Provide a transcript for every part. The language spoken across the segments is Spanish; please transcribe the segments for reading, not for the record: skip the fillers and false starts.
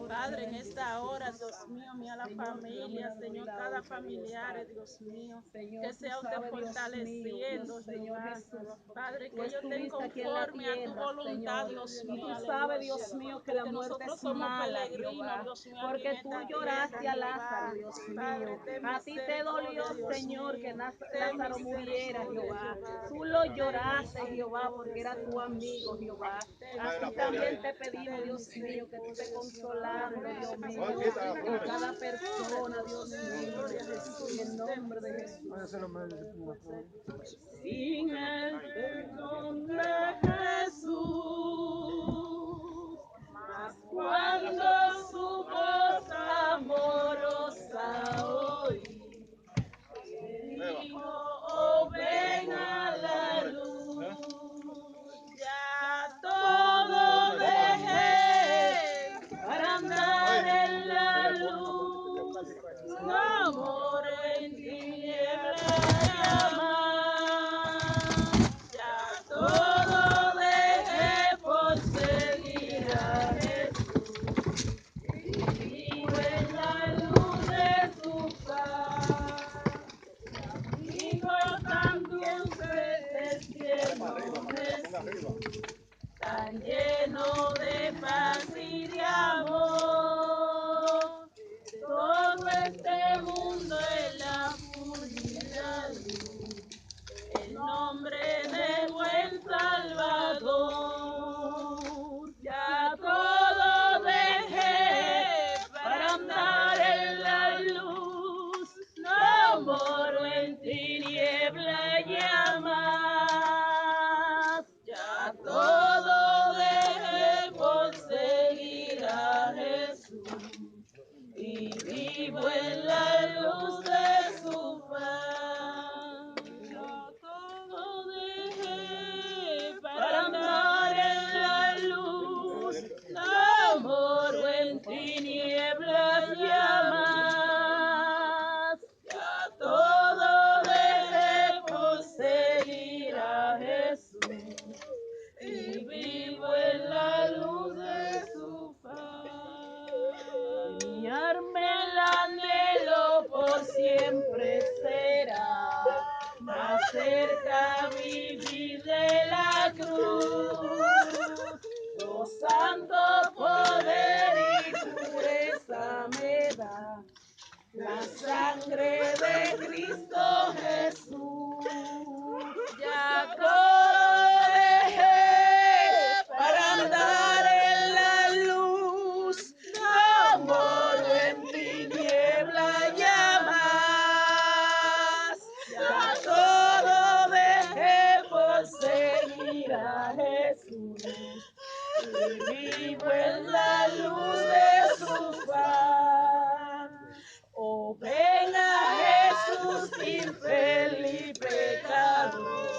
Padre, en esta hora, Dios mío, mira la familia, Señor, cada familiar, Dios mío, que sea usted fortaleciendo, Jehová. Padre, que ellos estén conforme a tu voluntad, Dios mío. Y tú sabes, Dios mío, que la muerte es mala, Jehová, porque tú lloraste a Lázaro, Dios mío. A ti te dolió, Señor, que Lázaro muriera, Jehová. Tú lo lloraste, Jehová, porque era tu amigo, Jehová. Así también te pedimos, Dios mío, que tú estés consolando, Dios mío, a cada persona, Dios mío, en el nombre de Jesús. Sin el perdón de Jesús, mas cuando su voz amorosa oí, dijo, oh, ven a la luz, ya todo dejé para andar en la luz, no moro en tinieblas llamas, ya todo dejé por seguir a Jesús, y vivo en la luz de su paz. Amigo tan dulce es tierno Jesús, tan lleno de paz y de amor. Todo este mundo es la pura luz, el nombre del buen Salvador. Ya todo dejé para andar en la luz, no moro en tiniebla llamas. Ya todo dejé por seguir a Jesús, y vivo en la luz de su paz. Yo todo dejé para andar en la luz, no moro en tinieblas llamas. Ya todo dejé por seguir a Jesús, y vivo en la luz de su paz. Mi alma el anhelo por siempre será, más cerca vivir de la cruz. Oh, santo poder y pureza me da la sangre de Cristo Jesús. Ya todo dejé para andar en la luz, no moro en tiniebla llamas. Ya todo dejé por seguir a Jesús, y vivo en la luz de su paz. Oh, venga Jesús infeliz pecador,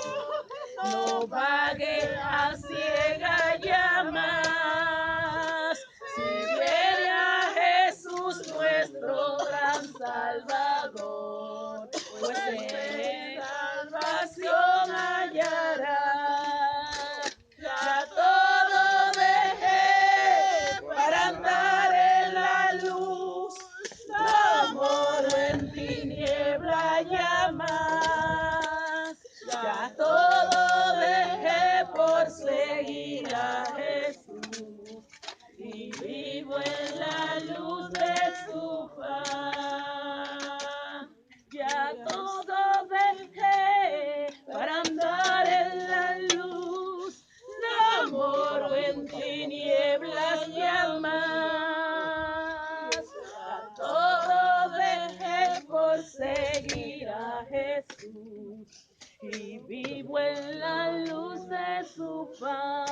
no vague a ciega llamas. Si viene a Jesús nuestro gran Salvador, pues en salvación hallará. Ya todo dejé para andar en la luz, no moro en tiniebla llamas. Ya todo dejé por seguir a Jesús, y vivo en la luz de su paz. Ya todo dejé para andar en la luz, no moro en tinieblas llamas. Ya todo dejé por seguir a Jesús, y vivo en la luz de su paz.